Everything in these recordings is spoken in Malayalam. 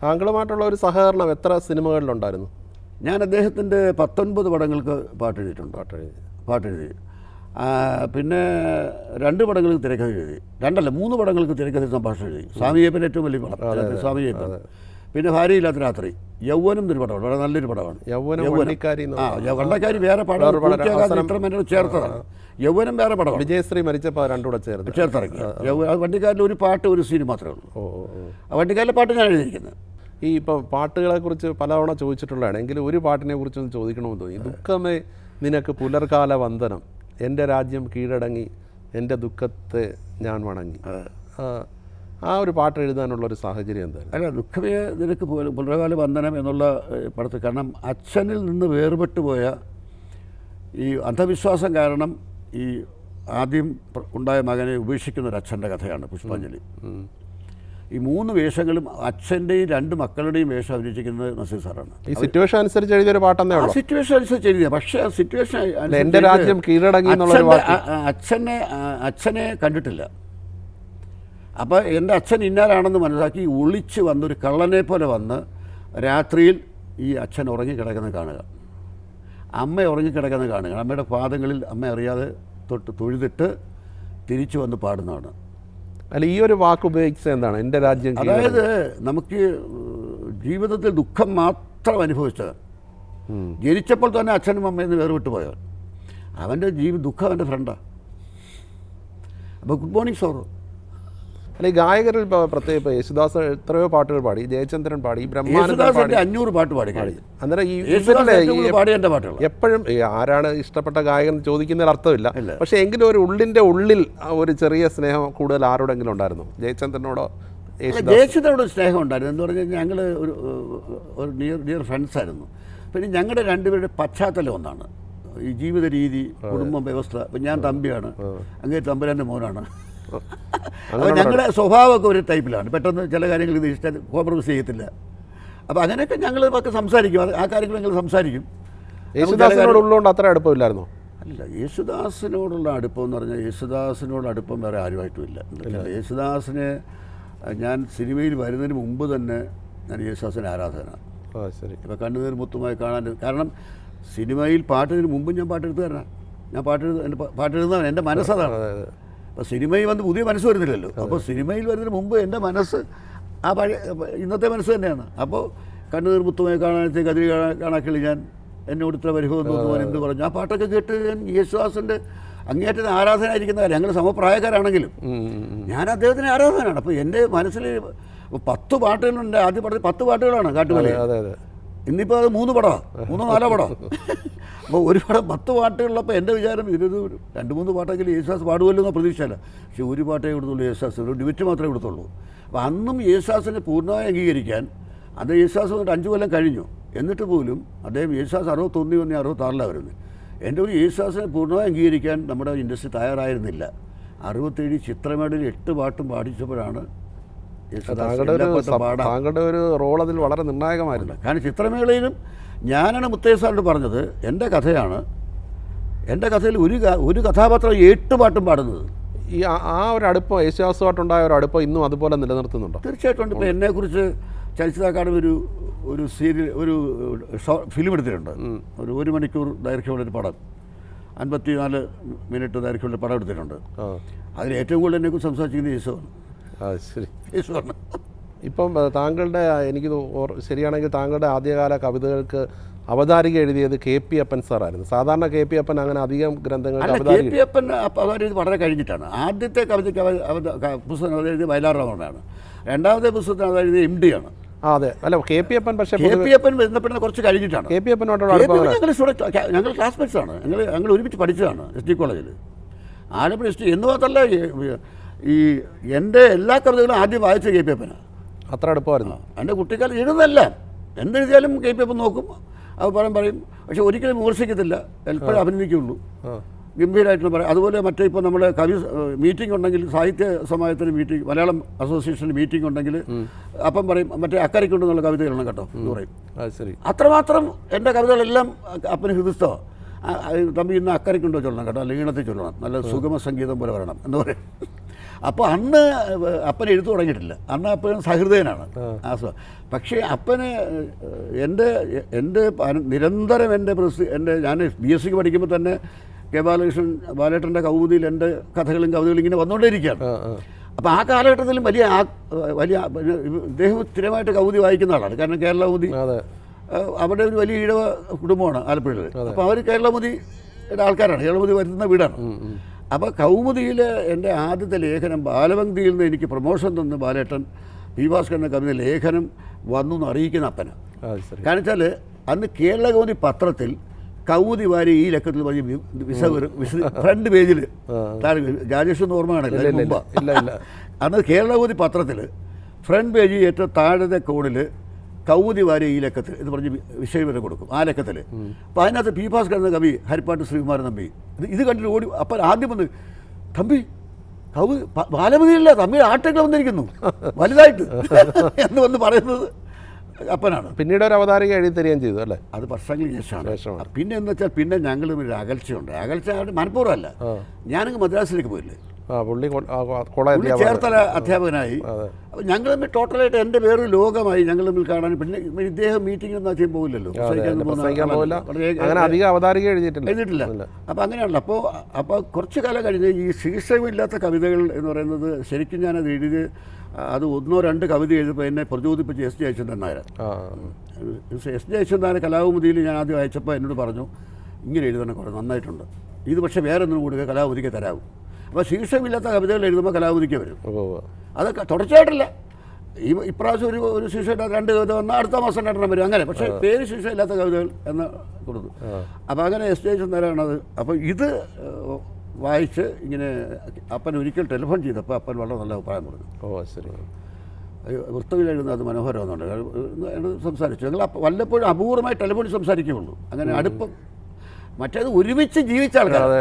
താങ്കളുമായിട്ടുള്ള ഒരു സഹകരണം എത്ര സിനിമകളിലുണ്ടായിരുന്നു? ഞാൻ അദ്ദേഹത്തിൻ്റെ 19 പടങ്ങൾക്ക് പാട്ടെഴുതിയിട്ടുണ്ട്. പാട്ടെഴുതി. പിന്നെ 2 പടങ്ങൾക്ക് തിരക്കഥ എഴുതി. 3 പടങ്ങൾക്ക് തിരക്കഥ സംഭാഷണം എഴുതി. സ്വാമിയപ്പൻ ഏറ്റവും വലിയ പടം, സ്വാമിയപ്പൻ. പിന്നെ ഭാര്യയില്ലാത്ത രാത്രി, യൗവനം എന്നൊരു പടമാണ്, വളരെ നല്ലൊരു പടമാണ്. വണ്ടക്കാരി വേറെ പടം ചേർത്തതാണ്. യൗവനം വേറെ പടമാണ്. വിജയശ്രീ മരിച്ചപ്പോൾ രണ്ടുകൂടെ ചേർത്തിറക്കി. വണ്ടിക്കാരിൽ ഒരു പാട്ട്, ഒരു സീൻ മാത്രമേ ഉള്ളൂ. വണ്ടിക്കാരിലെ പാട്ട് ഞാൻ എഴുതിയിരിക്കുന്നത്. ഈ ഇപ്പോൾ പാട്ടുകളെക്കുറിച്ച് പലതവണ ചോദിച്ചിട്ടുള്ളതാണ്, എങ്കിലും ഒരു പാട്ടിനെ കുറിച്ചൊന്ന് ചോദിക്കണമെന്ന് തോന്നി. ദുഃഖമേ നിനക്ക് പുലർകാല വന്ദനം, എൻ്റെ രാജ്യം കീഴടങ്ങി എൻ്റെ ദുഃഖത്തെ ഞാൻ വണങ്ങി. ആ ഒരു പാട്ട് എഴുതാനുള്ളൊരു സാഹചര്യം എന്തായാലും? അല്ല, ദുഃഖമേ നിനക്ക് പുലർകാല വന്ദനം എന്നുള്ള പടത്തിൽ, കാരണം അച്ഛനിൽ നിന്ന് വേർപെട്ടു പോയ ഈ അന്ധവിശ്വാസം കാരണം ഈ ആദ്യം ഉണ്ടായ മകനെ ഉപേക്ഷിക്കുന്ന ഒരു അച്ഛൻ്റെ കഥയാണ് പുഷ്പാഞ്ജലി. ഈ 3 വേഷങ്ങളും അച്ഛൻ്റെയും 2 മക്കളുടെയും വേഷം അഭിനയിച്ചിരിക്കുന്നത് നസീർ സാറാണ്. ഈ സിറ്റുവേഷൻ അനുസരിച്ച് എഴുതിയൊരു പാട്ടെന്നേ ഉള്ളൂ. സിറ്റുവേഷൻ അനുസരിച്ച് എഴുതിയ, പക്ഷേ ആ സിറ്റുവേഷൻ എൻ്റെ രാജ്യം കീഴടങ്ങി അച്ഛനെ കണ്ടിട്ടില്ല. അപ്പോൾ എൻ്റെ അച്ഛൻ ഇന്നാലാണെന്ന് മനസ്സിലാക്കി ഒളിച്ച് വന്നൊരു കള്ളനെ പോലെ വന്ന് രാത്രിയിൽ ഈ അച്ഛൻ ഉറങ്ങിക്കിടക്കുന്നത് കാണുക, അമ്മ ഉറങ്ങിക്കിടക്കുന്നത് കാണുക, അമ്മയുടെ പാദങ്ങളിൽ അമ്മ അറിയാതെ തൊഴുതിട്ട് തിരിച്ചു വന്ന് പാടുന്നതാണ്. അല്ല, ഈ ഒരു വാക്ക് ഉപയോഗിച്ചത് എന്താണ്? എൻ്റെ രാജ്യം. അതായത് നമുക്ക് ജീവിതത്തിൽ ദുഃഖം മാത്രം അനുഭവിച്ചത്, ജനിച്ചപ്പോൾ തന്നെ അച്ഛനും അമ്മയിൽ നിന്ന് വേർവിട്ട് പോയവൻ, അവൻ്റെ ദുഃഖം അവൻ്റെ ഫ്രണ്ടാണ്. അപ്പോൾ ഗുഡ് മോർണിംഗ് സോറോ. അല്ല, ഈ ഗായകരിൽ പ്രത്യേകം ഇപ്പോൾ യേശുദാസ് എത്രയോ പാട്ടുകൾ പാടി, ജയചന്ദ്രൻ പാടി, ബ്രഹ്മാനന്ദൻ 500 പാട്ട് പാടി. അന്നേരം ഈ എപ്പോഴും ആരാണ് ഇഷ്ടപ്പെട്ട ഗായകൻ എന്ന് ചോദിക്കുന്നതിൽ അർത്ഥമില്ല, പക്ഷേ എങ്കിലും ഒരു ഉള്ളിൽ ഒരു ചെറിയ സ്നേഹം കൂടുതൽ ആരോടെങ്കിലും ഉണ്ടായിരുന്നു? ജയചന്ദ്രനോടോ ജയചന്ദ്രനോട് സ്നേഹം ഉണ്ടായിരുന്നു എന്ന് പറഞ്ഞാൽ ഞങ്ങൾ ഒരു നിയർ ഫ്രണ്ട്സായിരുന്നു. പിന്നെ ഞങ്ങളുടെ 2 പേരുടെ പശ്ചാത്തലം ഒന്നാണ്, ഈ ജീവിത രീതി, കുടുംബം, വ്യവസ്ഥ. ഇപ്പം ഞാൻ തമ്പിയാണ്, അങ്ങേ തമ്പുരാൻ്റെ മോനാണ്. അപ്പോൾ ഞങ്ങളുടെ സ്വഭാവമൊക്കെ ഒരു ടൈപ്പിലാണ്, പെട്ടെന്ന് ചില കാര്യങ്ങൾ ഇത് ഇഷ്ടം കോംപ്രമൈസ് ചെയ്യത്തില്ല. അപ്പോൾ അങ്ങനെയൊക്കെ ഞങ്ങളൊക്കെ സംസാരിക്കും, ആ കാര്യങ്ങൾ ഞങ്ങൾ സംസാരിക്കും. യേശുദാസിനോടുള്ളതുകൊണ്ട് അത്ര അടുപ്പമില്ലായിരുന്നോ? അല്ല, യേശുദാസിനോടുള്ള അടുപ്പം എന്ന് പറഞ്ഞാൽ യേശുദാസിനോട് അടുപ്പം വേറെ ആരുമായിട്ടുമില്ല. യേശുദാസിനെ ഞാൻ സിനിമയിൽ വരുന്നതിന് മുമ്പ് തന്നെ ഞാൻ യേശുദാസിൻ്റെ ആരാധകനാണ്. ഇപ്പോൾ കണ്ണുനീർ മുത്തുമായി കാണാൻ, കാരണം സിനിമയിൽ പാട്ടിന് മുമ്പും ഞാൻ പാട്ടെടുത്ത് തരണം, ഞാൻ പാട്ടെഴുതുന്നവൻ, എൻ്റെ മനസ്സതാണ്. അപ്പോൾ സിനിമയിൽ വന്ന് പുതിയ മനസ്സ് വരുന്നില്ലല്ലോ. അപ്പോൾ സിനിമയിൽ വരുന്നതിന് മുമ്പ് എൻ്റെ മനസ്സ് ആ പഴയ ഇന്നത്തെ മനസ്സ് തന്നെയാണ്. അപ്പോൾ കണ്ണുനീർ മുത്തുമായി കാണാനത്തേക്ക് അതിൽ കാണാക്കിളി ഞാൻ എന്നോട് ഇത്ര പരിഭവം തോന്നുവാൻ എന്ത് പറഞ്ഞു, ആ പാട്ടൊക്കെ കേട്ട് ഞാൻ യേശുദാസിൻ്റെ അങ്ങേയറ്റത്തിന് ആരാധനായിരിക്കുന്ന കാര്യം, ഞങ്ങൾ സമപ്രായക്കാരാണെങ്കിലും ഞാൻ അദ്ദേഹത്തിന് ആരാധനയാണ്. അപ്പോൾ എൻ്റെ മനസ്സിൽ 10 പാട്ടുകളുണ്ട്. ആദ്യം പറഞ്ഞ 10 പാട്ടുകളാണ് കാട്ടുമല. ഇന്നിപ്പോൾ അത് 3 പടമാണ്, 3-4 പടം. അപ്പോൾ ഒരു പടം 10 പാട്ടുകളുള്ളപ്പോൾ എൻ്റെ വിചാരം ഇതൊരു 2-3 പാട്ടെങ്കിലും യേശുദാസ് പാടുമല്ലോ എന്ന പ്രതീക്ഷയല്ല. പക്ഷേ ഒരു പാട്ടേ കൊടുത്തുള്ളൂ യേശുദാസ്, ഒരു ഡിബറ്റ് മാത്രമേ കൊടുത്തുള്ളൂ. അപ്പോൾ അന്നും യേശുദാസിനെ പൂർണ്ണമായി അംഗീകരിക്കാൻ അത് യേശുദാസ് വന്നിട്ട് 5 കൊല്ലം കഴിഞ്ഞു. എന്നിട്ട് പോലും അദ്ദേഹം യേശുദാസ് 61 വന്ന് 66 വരുന്നത്. എൻ്റെ ഒരു യേശുദാസിനെ പൂർണ്ണമായി അംഗീകരിക്കാൻ നമ്മുടെ ഇൻഡസ്ട്രി തയ്യാറായിരുന്നില്ല. 67 ചിത്രമേളയിൽ 8 പാട്ടും പാടിച്ചപ്പോഴാണ് താങ്കളുടെ ഒരു റോൾ അതിൽ വളരെ നിർണായകമായിരുന്നു. കാരണം ചിത്രമേളയിലും ഞാനാണ് മുത്തയ്യ സാറിനോട് പറഞ്ഞത്, എൻ്റെ കഥയാണ്, എൻ്റെ കഥയിൽ ഒരു കഥാപാത്രം 8 പാട്ടും പാടുന്നത്. ഈ ആ ഒരു അടുപ്പം, യേശുദാസുമായിട്ടുണ്ടായ ഒരു അടുപ്പം ഇന്നും അതുപോലെ നിലനിർത്തുന്നുണ്ടോ? തീർച്ചയായിട്ടും ഉണ്ട്. ഇപ്പോൾ എന്നെക്കുറിച്ച് ചലച്ചിത്ര അക്കാദമി ഒരു സീരിയൽ, ഒരു ഫിലിം എടുത്തിട്ടുണ്ട്. ഒരു 1 മണിക്കൂർ ദൈർഘ്യമുള്ളൊരു പടം, 54 മിനിറ്റ് ദൈർഘ്യമുള്ള പടം എടുത്തിട്ടുണ്ട്. അതിൽ ഏറ്റവും കൂടുതൽ എന്നെക്കുറിച്ച് സംസാരിച്ചിരിക്കുന്നത് യേശുവാണ്. ശരി, യേശുവാണ്. ഇപ്പം താങ്കളുടെ, എനിക്ക് ശരിയാണെങ്കിൽ താങ്കളുടെ ആദ്യകാല കവിതകൾക്ക് അവതാരിക എഴുതിയത് KP അപ്പൻ സാറായിരുന്നു. സാധാരണ KP അപ്പൻ അങ്ങനെ അധികം ഗ്രന്ഥങ്ങൾ KP അപ്പൻ അവതാരിക വളരെ കഴിഞ്ഞിട്ടാണ്. ആദ്യത്തെ കവിതയ്ക്ക് പുസ്തകം എഴുതിയത് വയലാർ രാമനാണ്. രണ്ടാമത്തെ പുസ്തകത്തിന് അതായത് MD ആണ്. അതെ, അല്ല KP അപ്പൻ, പക്ഷേ KP അപ്പൻ ബന്ധപ്പെടുന്ന കുറച്ച് കഴിഞ്ഞിട്ടാണ്. KP അപ്പനോട് ഞങ്ങൾ ക്ലാസ്മേറ്റ്സാണ്, ഞങ്ങൾ ഒരുമിച്ച് പഠിച്ചതാണ് ST കോളേജിൽ, ആലപ്പുഴ ST. എന്ന് മാത്രമല്ല, ഈ എൻ്റെ എല്ലാ കവിതകളും ആദ്യം വായിച്ച KP അപ്പനാണ്. അത്ര അടുപ്പമായിരുന്നു. എൻ്റെ കുട്ടിക്കാലം എഴുതുന്നല്ല, എന്തെഴുതിയാലും KP അപ്പൻ നോക്കും, അത് പറയും. പക്ഷെ ഒരിക്കലും വിമർശിക്കത്തില്ല, എപ്പോഴും അഭിനന്ദിക്കുള്ളൂ, ഗംഭീരമായിട്ട് പറയും. അതുപോലെ മറ്റേ ഇപ്പോൾ നമ്മുടെ കവി മീറ്റിംഗ് ഉണ്ടെങ്കിൽ, സാഹിത്യ സമാജത്തിന് മീറ്റിംഗ്, മലയാളം അസോസിയേഷൻ്റെ മീറ്റിംഗ് ഉണ്ടെങ്കിൽ അപ്പം പറയും മറ്റേ അക്കരയ്ക്കുണ്ടെന്നുള്ള കവിതകളാണ് കേട്ടോ എന്ന് പറയും. ശരി, അത്രമാത്രം എൻ്റെ കവിതകളെല്ലാം അപ്പന് ഹൃദയസ്ഥമാണ്. തമ്പി ഇന്ന് അക്കരയ്ക്കുണ്ടോ ചൊല്ലണം കേട്ടോ, അല്ലെങ്കിൽ ഈണത്തിൽ ചൊല്ലണം, നല്ല സുഗമ സംഗീതം പോലെ വരണം എന്ന് പറയും. അപ്പോൾ അന്ന് അപ്പൻ എഴുത്തു തുടങ്ങിയിട്ടില്ല, അന്ന് അപ്പൻ സഹൃദയനാണ്. പക്ഷേ അപ്പന് എൻ്റെ നിരന്തരം എൻ്റെ ഞാൻ BSc പഠിക്കുമ്പോൾ തന്നെ കെ ബാലകൃഷ്ണൻ ബാലേട്ടൻ്റെ കൗമുദിയിൽ എൻ്റെ കഥകളും കവിതകളും ഇങ്ങനെ വന്നുകൊണ്ടേയിരിക്കുകയാണ്. അപ്പോൾ ആ കാലഘട്ടത്തിലും വലിയ ഇദ്ദേഹം സ്ഥിരമായിട്ട് കൗമുദി വായിക്കുന്ന ആളാണ്. കാരണം കേരള കൗമുദി അവിടെ ഒരു വലിയ ഈഴവ കുടുംബമാണ് ആലപ്പുഴയിൽ. അപ്പോൾ അവർ കേരളമുദിയുടെ ആൾക്കാരാണ്, കേരളമുദി വരുന്ന വീടാണ്. അപ്പോൾ കൗമുദിയിൽ എൻ്റെ ആദ്യത്തെ ലേഖനം ബാലവന്തിയിൽ നിന്ന് എനിക്ക് പ്രൊമോഷൻ തന്ന് ബാലേട്ടൻ പി ഭാസ്കരൻ്റെ കവിത ലേഖനം വന്നു എന്ന് അറിയിക്കുന്ന അപ്പന. കാരണം വെച്ചാൽ അന്ന് കേരള കൗമുദി പത്രത്തിൽ കൗമുദി വാരി ഈ ലക്കത്തിൽ പറഞ്ഞ് ഫ്രണ്ട് പേജിൽ രാജേഷ് ഓർമ്മ കാണില്ല മുമ്പ് അന്ന് കേരള കൗമുദി പത്രത്തിൽ ഫ്രണ്ട് പേജിൽ ഏറ്റവും താഴത്തെ കോണിൽ കൗമുദി വാരി ഈ ലക്കത്തിൽ എന്ന് പറഞ്ഞ് വിഷയം കൊടുക്കും ആ ലക്കത്തിൽ. അപ്പോൾ അതിനകത്ത് പി ഭാസ്കരൻ എന്ന കവി ഹരിപ്പാട്ട് ശ്രീകുമാരൻ തമ്പി ഇത് കണ്ടിട്ട് ഓടി. അപ്പം ആദ്യം വന്ന് തമ്പി ബാലമതിയല്ല തമ്പി ആട്ടൊക്കെ വന്നിരിക്കുന്നു വലുതായിട്ട് എന്ന് വന്ന് പറയുന്നത് അപ്പനാണ്. പിന്നീട് ഒരു അവതാരിക എഴുതി തരികയും ചെയ്തു അല്ലേ? അത് വർഷങ്ങൾക്ക് ശേഷമാണ്. പിന്നെ എന്ന് വെച്ചാൽ പിന്നെ ഞങ്ങൾ ഒരു അകൽച്ചയുണ്ട്. അകൽച്ച മനഃപൂർവ്വമല്ല, ഞാനങ്ങ് മദ്രാസിലേക്ക് പോയില്ലേ, പുള്ളി ചേർത്തല അധ്യാപകനായി. അപ്പോൾ ഞങ്ങൾ തമ്മിൽ ടോട്ടലായിട്ട് എൻ്റെ വേറൊരു ലോകമായി ഞങ്ങൾ തമ്മിൽ കാണാൻ. പിന്നെ ഇദ്ദേഹം മീറ്റിംഗ് ഒന്നും ചെയ്യാൻ പോകില്ലല്ലോ, എഴുതിയിട്ടില്ല. അപ്പോൾ അങ്ങനെയാണല്ലോ. അപ്പോൾ കുറച്ച് കാലം കഴിഞ്ഞ് ഈ ശീർഷകമില്ലാത്ത കവിതകൾ എന്ന് പറയുന്നത് ശരിക്കും ഞാനത് എഴുതി അത് 1-2 കവിത എഴുതിയപ്പോൾ എന്നെ പ്രചോദിപ്പിച്ച് S. ജയചന്ദ്രൻ നായർ. S. ജയചന്ദ്രൻ നായർ കലാകുമുദിയിൽ ഞാൻ ആദ്യം അയച്ചപ്പോൾ എന്നോട് പറഞ്ഞു ഇങ്ങനെ എഴുതണം, കുറേ നന്നായിട്ടുണ്ട്, ഇത് പക്ഷേ വേറെ ഒന്നും കൂടി കലാകുമുദിക്ക് തരാവും. അപ്പോൾ ശീർഷകമില്ലാത്ത കവിതകൾ എഴുതുമ്പോൾ കലാകുമുദിക്ക് വരും. അതൊക്കെ തുടർച്ചയായിട്ടില്ല. ഇപ്രാവശ്യം ഒരു ശീർഷകമില്ലാത്ത 2 കവിത വന്നാൽ അടുത്ത മാസം 2 വരും, അങ്ങനെ. പക്ഷേ പേര് ശീർഷകമില്ലാത്ത കവിതകൾ എന്ന് കൊടുത്തു. അപ്പോൾ അങ്ങനെ S. ജയചന്ദ്രൻ നായരാണത്. അപ്പോൾ ഇത് വായിച്ച് ഇങ്ങനെ അപ്പൻ ഒരിക്കൽ ടെലിഫോൺ ചെയ്തപ്പോൾ അപ്പൻ വളരെ നല്ല അഭിപ്രായം പറഞ്ഞു. ശരി, വൃത്തവിൽ എഴുതുന്നത് അത് മനോഹരമാണെന്നുണ്ട് എന്നോട് സംസാരിച്ചു. ഞങ്ങൾ വല്ലപ്പോഴും അപൂർവമായി ടെലിഫോണിൽ സംസാരിക്കുകയുള്ളൂ. അങ്ങനെ അടുപ്പം. മറ്റേത് ഒരുമിച്ച് ജീവിച്ച ആൾക്കാർ,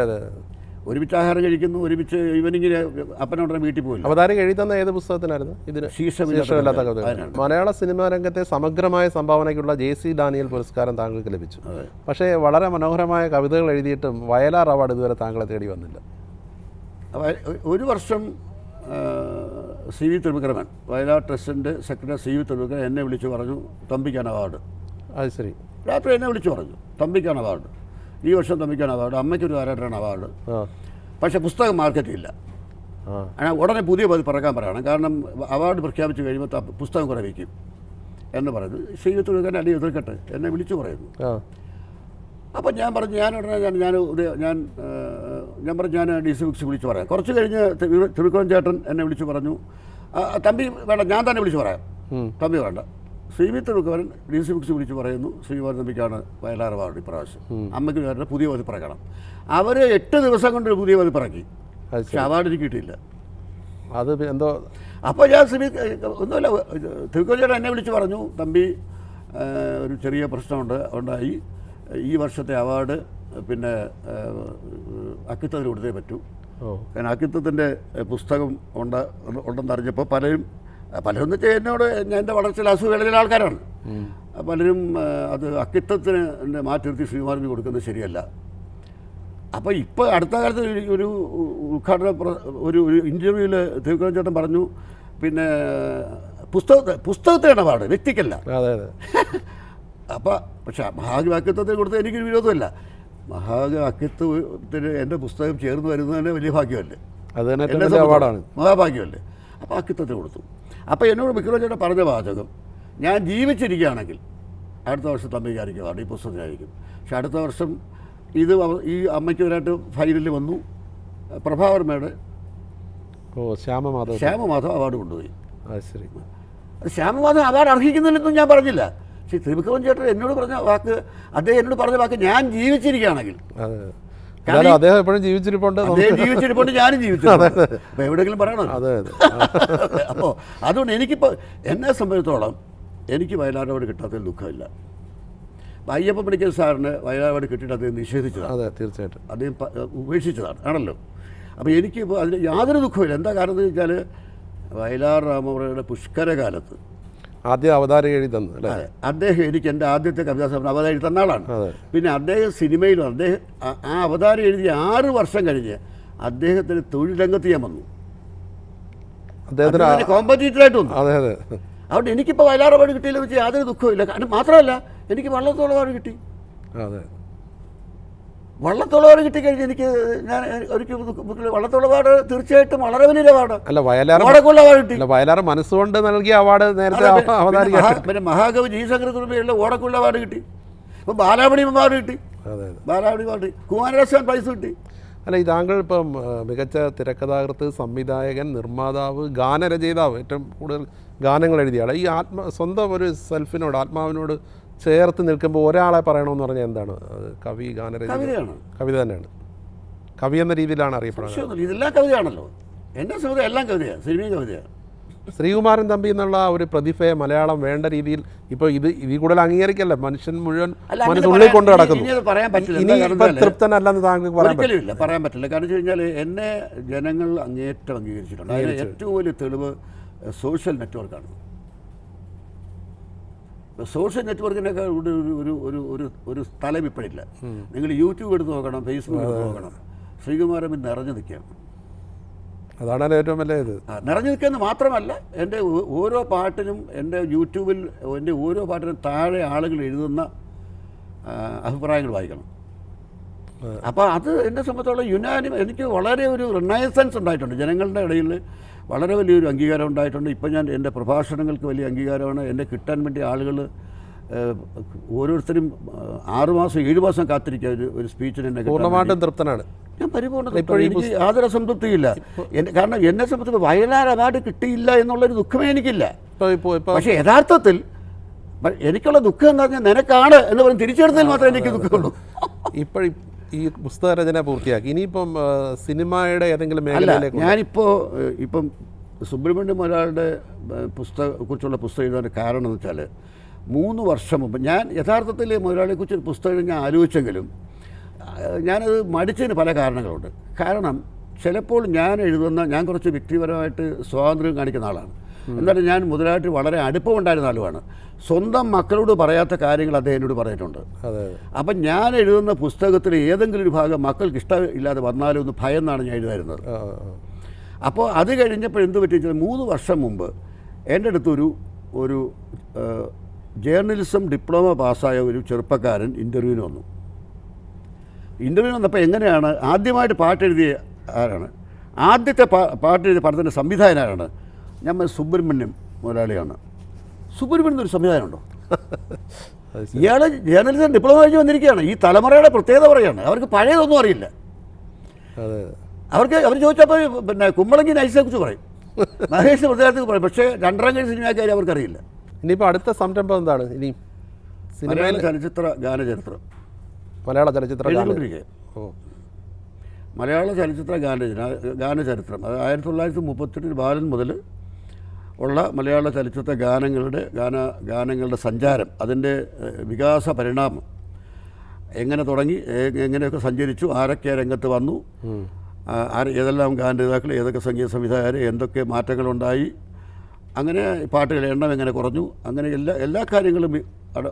ഒരുമിച്ച് ആഹാരം കഴിക്കുന്നു, ഒരുമിച്ച് ഇവനിങ്ങനെ അപ്പനോടനെ വീട്ടിൽ പോയില്ല. അവതാരിക എഴുതി തന്ന ഏത് പുസ്തകത്തിനായിരുന്നു? ഇതിന് ശീർഷകമില്ലാത്ത കവിത. മലയാള സിനിമാ രംഗത്തെ സമഗ്രമായ സംഭാവനയ്ക്കുള്ള JC ഡാനിയൽ പുരസ്കാരം താങ്കൾക്ക് ലഭിച്ചു. പക്ഷേ വളരെ മനോഹരമായ കവിതകൾ എഴുതിയിട്ടും വയലാർ അവാർഡ് ഇതുവരെ താങ്കളെ തേടി വന്നില്ല. ഒരു വർഷം CV ത്രിവിക്രമൻ വയലാർ ട്രസ്റ്റിൻ്റെ സെക്രട്ടറി CV ത്രിവിക്രമൻ എന്നെ വിളിച്ചു പറഞ്ഞു തമ്പിക്കാണ് അവാർഡ്. അത് ശരി. രാത്രി എന്നെ വിളിച്ചു പറഞ്ഞു തമ്പിക്കാണ് അവാർഡ്, ഈ വർഷം തമ്പിക്കാണ് അവാർഡ്, അമ്മയ്ക്കൊരു ആരാട്ടാണ് അവാർഡ്. പക്ഷേ പുസ്തകം മാർക്കറ്റില്ല. ഉടനെ പുതിയ പതിപ്പിറക്കാൻ പറയണം, കാരണം അവാർഡ് പ്രഖ്യാപിച്ച് കഴിയുമ്പോൾ പുസ്തകം കുറേ വയ്ക്കും എന്ന് പറയുന്നു. CV ത്രിവിക്രമൻ അടി എതിർക്കട്ടെ എന്നെ വിളിച്ചു പറയുന്നു. അപ്പം ഞാൻ പറഞ്ഞു ഞാൻ DC ബുക്സ് വിളിച്ച് പറയാം. കുറച്ച് കഴിഞ്ഞ് ത്രിവിക്രമൻ ചേട്ടൻ എന്നെ വിളിച്ച് പറഞ്ഞു തമ്പി വേണ്ട, ഞാൻ തന്നെ വിളിച്ച് പറയാം, തമ്പി വേണ്ട. CV ത്രിവിക്രമൻ DC ബുക്സ് വിളിച്ച് പറയുന്നു ശ്രീകുമാരൻ തമ്പിക്കാണ് വയലാർ അവാർഡ് ഇപ്രാവശ്യം, അമ്മയ്ക്ക് വേറെ പുതിയ പതിപ്പിറക്കണം. അവർ 8 ദിവസം കൊണ്ട് ഒരു പുതിയ പതിപ്പിറക്കി, പക്ഷെ അവാർഡ് എനിക്ക് കിട്ടിയില്ല. അത് എന്തോ. അപ്പോൾ ഞാൻ ഒന്നുമില്ല, ത്രിവിക്രമൻ ചേട്ടൻ എന്നെ വിളിച്ച് പറഞ്ഞു തമ്പി ഒരു ചെറിയ പ്രശ്നമുണ്ട്, ഉണ്ടായി, ഈ വർഷത്തെ അവാർഡ് പിന്നെ അക്കിത്തത്തിന് കൊടുത്തേ പറ്റൂ. കാരണം അക്കിത്തത്തിൻ്റെ പുസ്തകം ഉണ്ടെന്ന് അറിഞ്ഞപ്പോൾ പലരും എന്ന് വെച്ചാൽ എന്നോട് എൻ്റെ വളർച്ചയിൽ അസുഖകളിലെ ആൾക്കാരാണ്. പലരും അത് അക്കിത്തത്തിന് മാറ്റി നിർത്തി ശ്രീകുമാരന് കൊടുക്കുന്നത് ശരിയല്ല. അപ്പോൾ ഇപ്പോൾ അടുത്ത കാലത്ത് ഒരു ഉദ്ഘാടന ഒരു ഇൻ്റർവ്യൂവിൽ ത്രിവിക്രമൻ ചേട്ടൻ പറഞ്ഞു പിന്നെ പുസ്തകത്തിനാണ് അവാർഡ്, വ്യക്തിക്കല്ല. അപ്പോൾ പക്ഷേ മഹാവാക്യത്വത്തിന് കൊടുത്ത എനിക്കൊരു വിരോധമല്ല. മഹാവാക്യത്വത്തിന് എൻ്റെ പുസ്തകം ചേർന്ന് വരുന്നതന്നെ വലിയ ഭാഗ്യമല്ലേ, മഹാഭാഗ്യമല്ലേ. അപ്പോൾ അക്കിത്തത്തിന് കൊടുത്തു. അപ്പോൾ എന്നോട് വിക്രം ചേട്ടൻ പറഞ്ഞ വാചകം, ഞാൻ ജീവിച്ചിരിക്കുകയാണെങ്കിൽ അടുത്ത വർഷം തമ്പിക്കാരിക്കും അവാർഡ്, ഈ പുസ്തകത്തിനായിരിക്കും. പക്ഷെ അടുത്ത വർഷം ഈ അമ്മയ്ക്കൊരായിട്ട് ഫൈനലിൽ വന്നു, പ്രഭാവർമ്മയുടെ ശ്യാമമാധവ് അവാർഡ് കൊണ്ടുപോയി. ശ്യാമമാധവ് അവാർഡ് അർഹിക്കുന്നില്ലെന്നും ഞാൻ പറഞ്ഞില്ല. പക്ഷേ ത്രിവിക്രമൻ ചേട്ടൻ എന്നോട് പറഞ്ഞ വാക്ക്, അദ്ദേഹം എന്നോട് പറഞ്ഞ വാക്ക്, ഞാൻ ജീവിച്ചിരിക്കുകയാണെങ്കിൽ, അദ്ദേഹം എപ്പോഴും ജീവിച്ചിരിപ്പുണ്ട്, ഞാനും ജീവിച്ചിട്ടുണ്ട്. അപ്പോൾ എവിടെയെങ്കിലും പറയണം. അപ്പോൾ അതുകൊണ്ട് എനിക്കിപ്പോൾ എന്നെ സംബന്ധിച്ചിടത്തോളം എനിക്ക് വയലാർ അവാർഡ് കിട്ടാത്തതിൽ ദുഃഖമില്ല. അയ്യപ്പ പണിക്കൽ സാറിന് വയലാർ അവാർഡ് കിട്ടിയിട്ട് അദ്ദേഹം നിഷേധിച്ചതാണ്. തീർച്ചയായിട്ടും അദ്ദേഹം ഉപേക്ഷിച്ചതാണ് ആണല്ലോ. അപ്പോൾ എനിക്കിപ്പോൾ അതിന് യാതൊരു ദുഃഖമില്ല. എന്താ കാരണം എന്ന് വെച്ചാൽ വയലാർ രാമവർമ്മയുടെ പുഷ്കരകാലത്ത് ആദ്യം അവതാരം എഴുതി തന്നു അല്ലേ? അതെ, അദ്ദേഹം എനിക്ക് എൻ്റെ ആദ്യത്തെ കവിതാ സമ്മേളനം അവതാരം എഴുതി തന്ന ആളാണ്. അതെ. പിന്നെ അദ്ദേഹം സിനിമയിലും അദ്ദേഹം ആ അവതാരം എഴുതി 6 വർഷം കഴിഞ്ഞ് അദ്ദേഹത്തിന് തൊഴിൽ രംഗത്ത് ഞാൻ വന്നു. അദ്ദേഹത്തിന് കോമ്പറ്റീറ്ററായിട്ട് വന്നു. അതെ അതെ. അതുകൊണ്ട് എനിക്കിപ്പോൾ വയലാർ അവാർഡ് കിട്ടിയില്ല വെച്ച് യാതൊരു ദുഃഖമില്ല. കാരണം മാത്രമല്ല എനിക്ക് വള്ളത്തോൾ അവാർഡ് കിട്ടി. അതെ, വള്ളത്തോൾ അവാർഡ് കിട്ടിക്കഴിഞ്ഞ് എനിക്ക് ഞാൻ ഒരിക്കൽ വള്ളത്തോൾ അവാർഡ് തീർച്ചയായിട്ടും വളരെ വലിയ അവാർഡ്. അല്ല വയലാർ അവാർഡ് കിട്ടി. വയലാർ മനസ്സുകൊണ്ട് നൽകിയ അവാർഡ് നേരത്തെ അവതാരിക. പിന്നെ മഹാകവി ജി ശങ്കർ കുറുപ്പിയുള്ള ഓടക്കുള്ള അവാർഡ് കിട്ടി. ഇപ്പം ബാലാമണി അവാർഡ് കിട്ടി. അതെ, ബാലാമണി അവാർഡ് കുമാരനാശാൻ പ്രൈസ് കിട്ടി. അല്ല ഈ താങ്കൾ ഇപ്പം മികച്ച തിരക്കഥാകൃത്ത്, സംവിധായകൻ, നിർമ്മാതാവ്, ഗാനരചയിതാവ്, ഏറ്റവും കൂടുതൽ ഗാനങ്ങൾ എഴുതിയ ആൾ. ഈ സ്വന്തം ഒരു സെൽഫിനോട്, ആത്മാവിനോട് ചേർത്ത് നിൽക്കുമ്പോൾ ഒരാളെ പറയണമെന്ന് പറഞ്ഞാൽ എന്താണ്? കവി, ഗാനരചയിതാവാണ്. കവിത തന്നെയാണ്. കവി എന്ന രീതിയിലാണ് അറിയപ്പെടുന്നത്. ഇതെല്ലാം കവിതയാണല്ലോ. എന്നെ സംബന്ധിച്ച് എല്ലാം കവിതയാണ്, സിനിമയും കവിതയാണ്. ശ്രീകുമാരൻ തമ്പി എന്നുള്ള ഒരു പ്രതിഭയെ മലയാളം വേണ്ട രീതിയിൽ ഇപ്പോൾ ഇതിൽ കൂടുതൽ അംഗീകരിക്കല്ല, മനുഷ്യൻ മുഴുവൻ മനസ്സുള്ളിൽ കൊണ്ട് നടക്കുന്നു. പറയാൻ പറ്റില്ല, തൃപ്തനല്ലെന്ന് താങ്കൾക്ക് പറയാൻ പറ്റില്ല. കാരണം വെച്ച് കഴിഞ്ഞാൽ എന്നെ ജനങ്ങൾ അങ്ങേറ്റം അംഗീകരിച്ചിട്ടുണ്ട്. അതിന് ഏറ്റവും വലിയ തെളിവ് സോഷ്യൽ നെറ്റ്വർക്കാണ്. സോഷ്യൽ നെറ്റ്വർക്കിനൊക്കെ ഒരു ഒരു ഒരു ഒരു ഒരു സ്ഥലം ഇപ്പോഴില്ല. നിങ്ങൾ യൂട്യൂബ് എടുത്ത് നോക്കണം, ഫേസ്ബുക്ക് എടുത്ത് നോക്കണം, ശ്രീകുമാരൻ നിറഞ്ഞു നിൽക്കുകയാണ്. അതാണ് ഏറ്റവും വലിയ ഇത്. നിറഞ്ഞു നിൽക്കുന്നത് മാത്രമല്ല, എൻ്റെ ഓരോ പാട്ടിനും എൻ്റെ യൂട്യൂബിൽ എൻ്റെ ഓരോ പാട്ടിനും താഴെ ആളുകൾ എഴുതുന്ന അഭിപ്രായങ്ങൾ വായിക്കണം. അപ്പോൾ അത് എന്നെ സംബന്ധിച്ചോളം എനിക്ക് വളരെ ഒരു റിനൈസൻസ് ഉണ്ടായിട്ടുണ്ട്. ജനങ്ങളുടെ ഇടയിൽ വളരെ വലിയൊരു അംഗീകാരം ഉണ്ടായിട്ടുണ്ട്. ഇപ്പം ഞാൻ എൻ്റെ പ്രഭാഷണങ്ങൾക്ക് വലിയ അംഗീകാരമാണ്. എന്നെ കിട്ടാൻ വേണ്ടി ആളുകൾ ഓരോരുത്തരും 6 മാസം 7 മാസം കാത്തിരിക്കുക ഒരു സ്പീച്ചിന്. എന്നെ പൂർണ്ണമായിട്ടും തൃപ്തനാണ് ഞാൻ, പരിപൂർണ്ണ. എനിക്ക് യാതൊരു അസംതൃപ്തിയില്ല. കാരണം എന്നെ സംബന്ധിച്ച് വയലാർ അവാർഡ് കിട്ടിയില്ല എന്നുള്ളൊരു ദുഃഖമേ എനിക്കില്ല. പക്ഷേ യഥാർത്ഥത്തിൽ എനിക്കുള്ള ദുഃഖം എന്താ പറഞ്ഞാൽ നിനക്കാണ് എന്ന് പറഞ്ഞ് തിരിച്ചെടുത്തതിൽ മാത്രമേ എനിക്ക് ദുഃഖമുള്ളൂ. ഇപ്പോൾ ഈ പുസ്തകരചന പൂർത്തിയാക്കി ഇനിയിപ്പം സിനിമയുടെ ഏതെങ്കിലും മേഖലയിലേക്ക് ഇപ്പം സുബ്രഹ്മണ്യം ഒരാളുടെ കുറിച്ചുള്ള പുസ്തകം എഴുതാൻ കാരണം എന്ന് വെച്ചാൽ 3 വർഷം മുമ്പ് ഞാൻ യഥാർത്ഥത്തിൽ മുതലാളിയെക്കുറിച്ച് ഒരു പുസ്തകം ഞാൻ ആലോചിച്ചെങ്കിലും ഞാനത് മടിച്ചതിന് പല കാരണങ്ങളുണ്ട്. കാരണം ചിലപ്പോൾ ഞാൻ കുറച്ച് വ്യക്തിപരമായിട്ട് സ്വാതന്ത്ര്യം കാണിക്കുന്ന ആളാണ്. എന്നാലും ഞാൻ മുതലായിട്ട് വളരെ അടുപ്പമുണ്ടായിരുന്ന ആളുമാണ്. സ്വന്തം മക്കളോട് പറയാത്ത കാര്യങ്ങൾ അദ്ദേഹം എന്നോട് പറഞ്ഞിട്ടുണ്ട്. അപ്പം ഞാൻ എഴുതുന്ന പുസ്തകത്തിൽ ഏതെങ്കിലും ഒരു ഭാഗം മക്കൾക്ക് ഇഷ്ടമില്ലാതെ വന്നാലും ഒന്ന് ഭയന്നാണ് ഞാൻ എഴുതായിരുന്നത്. അപ്പോൾ അത് കഴിഞ്ഞപ്പോൾ എന്ത് പറ്റിയെന്ന് വെച്ചാൽ 3 വർഷം മുമ്പ് എൻ്റെ അടുത്തൊരു ജേർണലിസം ഡിപ്ലോമ പാസ്സായ ഒരു ചെറുപ്പക്കാരൻ ഇൻ്റർവ്യൂവിന് വന്നു. ഇൻ്റർവ്യൂവിന് വന്നപ്പോൾ എങ്ങനെയാണ് ആദ്യമായിട്ട് പാട്ടെഴുതിയ ആരാണ്, ആദ്യത്തെ പാട്ടെഴുതിയ പടത്തിൻ്റെ സംവിധായകനാരാണ്? ഞാൻ സുബ്രഹ്മണ്യം മുതലാളിയാണ്. സുബ്രഹ്മണ്യം ഒരു സംവിധാനമുണ്ടോ? ഇയാൾ ജേർണലിസം ഡിപ്ലോമ കഴിഞ്ഞ് വന്നിരിക്കുകയാണ്. ഈ തലമുറയുടെ പ്രത്യേകത പറയുകയാണ്. അവർക്ക് പഴയതൊന്നും അറിയില്ല. അവർ ചോദിച്ചപ്പോൾ പിന്നെ കുമ്പളങ്ങി നൈസിനെക്കുറിച്ച് പറയും, മഹേഷ് പ്രത്യേകത്തെ പറയും. പക്ഷേ 2ാം കഴിഞ്ഞ സിനിമക്കാർ അവർക്കറിയില്ല. ഇനിയിപ്പോൾ അടുത്ത സംരംഭം എന്താണ്? ഇനി മലയാള ചലച്ചിത്ര ഗാനചരിത്രം. മലയാള ചലച്ചിത്ര മലയാള ചലച്ചിത്ര ഗാനചരിത്രം. അത് 1938 ബാലൻ മുതൽ ഉള്ള മലയാള ചലച്ചിത്ര ഗാനങ്ങളുടെ സഞ്ചാരം, അതിൻ്റെ വികാസ പരിണാമം, എങ്ങനെ തുടങ്ങി, എങ്ങനെയൊക്കെ സഞ്ചരിച്ചു, ആരൊക്കെ രംഗത്ത് വന്നു, ഏതെല്ലാം ഗാനരചയിതാക്കൾ, ഏതൊക്കെ സംഗീത സംവിധായകർ, എന്തൊക്കെ മാറ്റങ്ങളുണ്ടായി, അങ്ങനെ പാട്ടുകളുടെ എണ്ണം എങ്ങനെ കുറഞ്ഞു, അങ്ങനെ എല്ലാ കാര്യങ്ങളും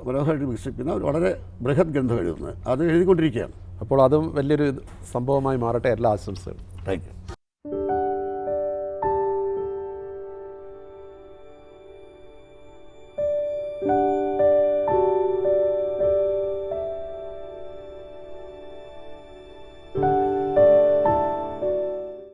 മനോഹരമായിട്ട് വികസിപ്പിക്കുന്ന വളരെ ബൃഹത് ഗ്രന്ഥം എഴുതുന്നത്. അത് എഴുതിക്കൊണ്ടിരിക്കുകയാണ്. അപ്പോൾ അതും വലിയൊരു സംഭവമായി മാറട്ടെ. എല്ലാ ആശംസകളും. Thank you.